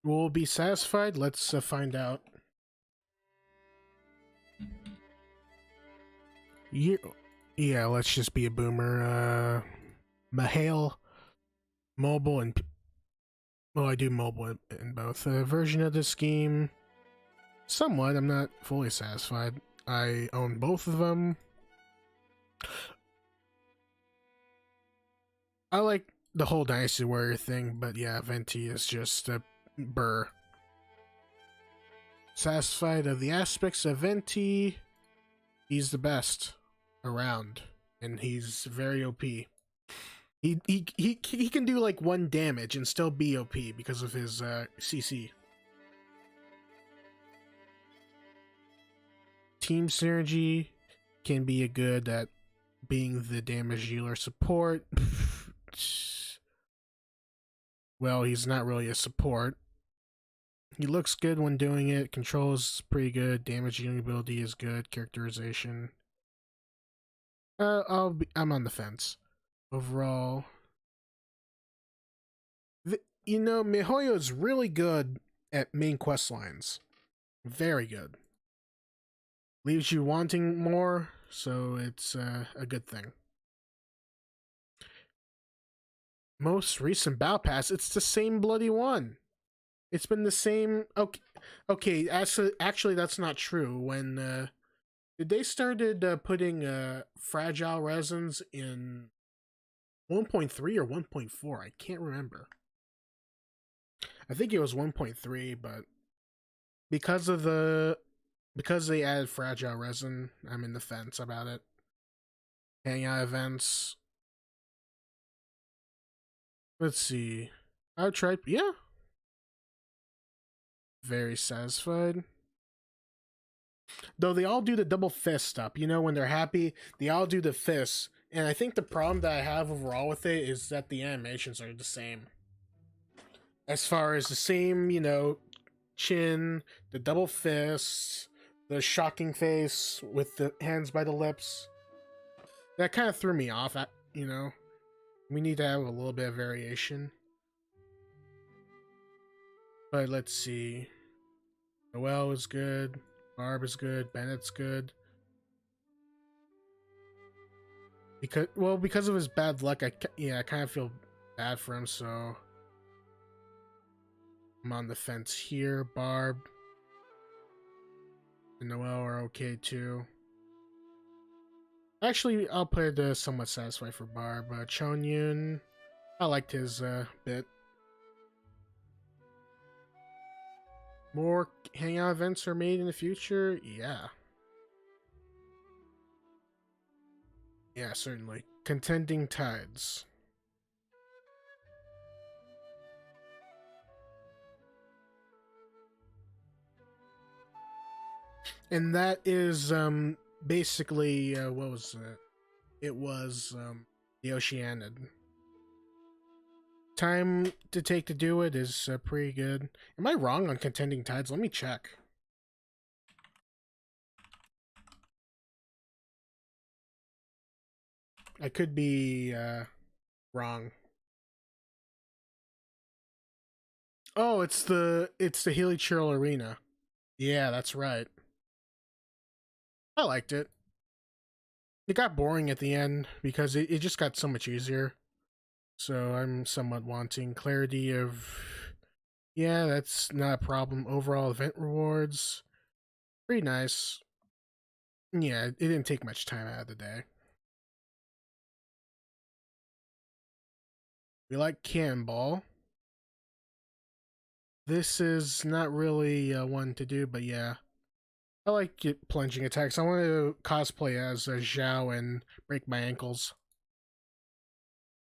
Will be satisfied? Let's find out. Yeah, yeah, let's just be a boomer. Mahale, mobile, and well, I do mobile in both. Version of this game, somewhat. I'm not fully satisfied. I own both of them. I like the whole Dynasty Warrior thing, but yeah, Venti is just a burr. Satisfied of the aspects of Venti, he's the best around, and he's very OP. He can do like 1 damage and still be OP because of his CC. Team synergy can be a good at being the damage dealer support. Well, he's not really a support. He looks good when doing it. Control is pretty good. Damage dealing ability is good. Characterization. I'm on the fence. Overall, Mihoyo is really good at main quest lines. Very good. Leaves you wanting more, so it's a good thing. Most recent Battle Pass, it's the same bloody one. It's been the same. Okay. Actually, that's not true. When they started putting fragile resins in 1.3 or 1.4, I can't remember. I think it was 1.3, but because they added fragile resin, I'm in the fence about it. Hangout events. Let's see. I tried. Yeah. Very satisfied. Though they all do the double fist up. When they're happy, they all do the fists. And I think the problem that I have overall with it is that the animations are the same. As far as the same, chin, the double fists, the shocking face with the hands by the lips. That kind of threw me off. We need to have a little bit of variation. But let's see. Noelle is good. Barb is good. Bennett's good. Because of his bad luck, I kind of feel bad for him, so I'm on the fence here. Barb and Noelle are okay too. Actually, I'll put it somewhat satisfied for Barb. Chonyun, I liked his bit. More hangout events are made in the future? Yeah. Yeah, certainly. Contending Tides. And that is basically what was it? It was the Oceanid. Time to take to do it is pretty good. Am I wrong on Contending Tides? Let me check. I could be wrong. Oh, it's the Healy Churl Arena. Yeah, that's right. I liked it. It got boring at the end because it just got so much easier. So I'm somewhat wanting clarity of, yeah, that's not a problem. Overall event rewards, pretty nice. Yeah, it didn't take much time out of the day. We like Cannonball. This is not really one to do, but yeah. I like plunging attacks. I want to cosplay as Zhao and break my ankles.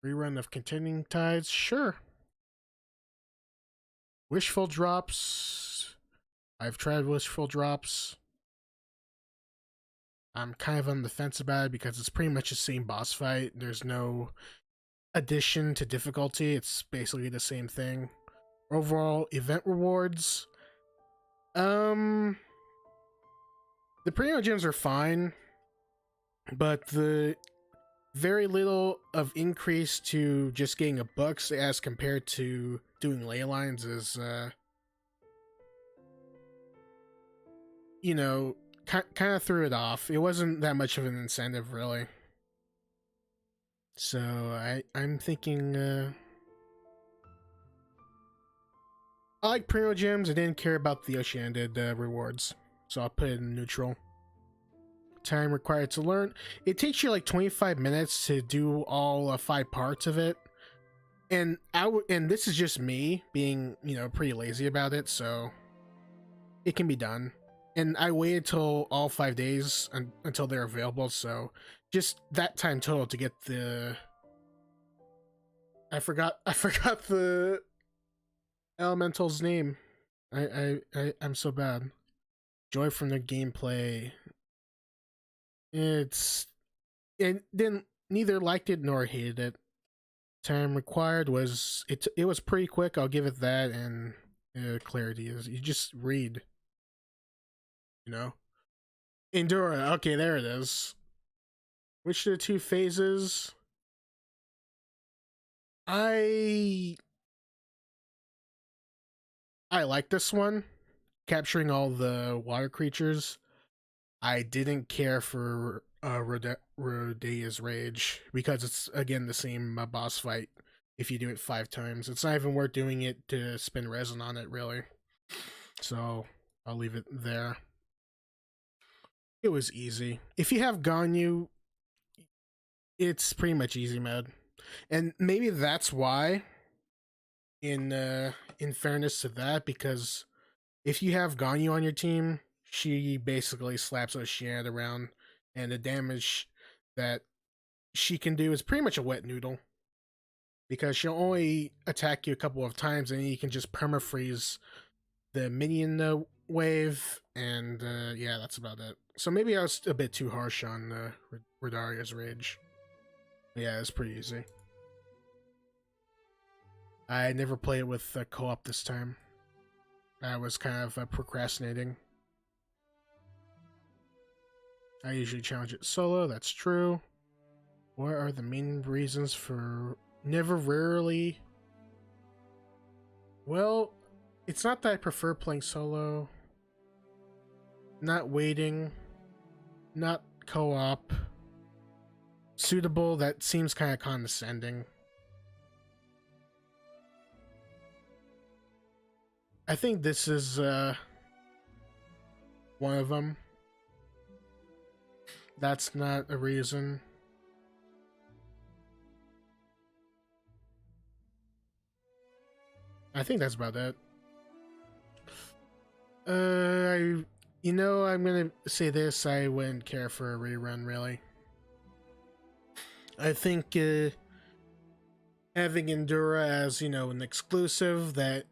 Rerun of Contending Tides? Sure. Wishful Drops. I've tried Wishful Drops. I'm kind of on the fence about it because it's pretty much the same boss fight. There's no addition to difficulty. It's basically the same thing. Overall event rewards. The Primo Gems are fine, but the very little of increase to just getting a books as compared to doing ley lines is you know, kind of threw it off. It wasn't that much of an incentive, really. So I'm thinking I like Primo Gems. I didn't care about the Oceanid rewards, so I'll put it in neutral. Time required to learn. It takes you like 25 minutes to do all 5 parts of it, and and this is just me being pretty lazy about it, so it can be done. And I waited till all 5 days until they're available, so just that time total to get the. I forgot the elemental's name. I'm so bad. Joy from the gameplay. It's it didn't neither liked it nor hated it. Time required was it was pretty quick. I'll give it that, and clarity is you just read. You know, Endura. Okay, there it is. Which of the 2 phases? I like this one, capturing all the water creatures. I didn't care for Rodea's Rage because it's again the same boss fight. If you do it 5 times, it's not even worth doing it to spend resin on it, really. So I'll leave it there. It was easy. If you have Ganyu, it's pretty much easy mode, and maybe that's why. In fairness to that, because if you have Ganyu on your team, she basically slaps Oceanid around, and the damage that she can do is pretty much a wet noodle. Because she'll only attack you a couple of times, and then you can just permafreeze the minion wave, and yeah, that's about it. So maybe I was a bit too harsh on Rodaria's Rage. Yeah, it's pretty easy. I never played it with co-op this time. I was kind of procrastinating. I usually challenge it solo, that's true. What are the main reasons for never rarely? Well, it's not that I prefer playing solo. Not waiting. Not co-op. Suitable, that seems kind of condescending. I think this is one of them. That's not a reason. I think that's about it. I'm gonna say this. I wouldn't care for a rerun, really. I think having Endura as an exclusive that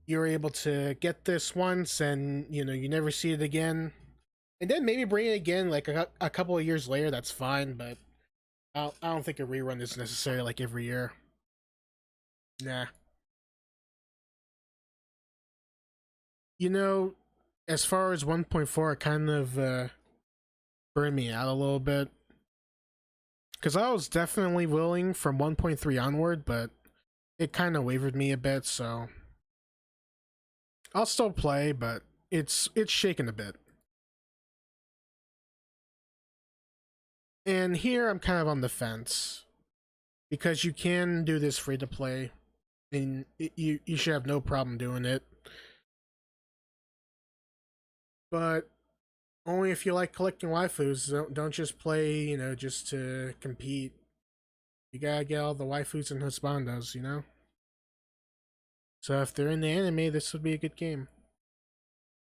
you're able to get this once and you never see it again, and then maybe bring it again like a couple of years later. That's fine, but I don't think a rerun is necessary like every year. Nah. As far as 1.4, it kind of burned me out a little bit. Because I was definitely willing from 1.3 onward, but it kind of wavered me a bit, so I'll still play, but it's shaken a bit. And here I'm kind of on the fence because you can do this free to play, and you should have no problem doing it. But only if you like collecting waifus. Don't just play, just to compete. You gotta get all the waifus and husbandos, So if they're in the anime, this would be a good game.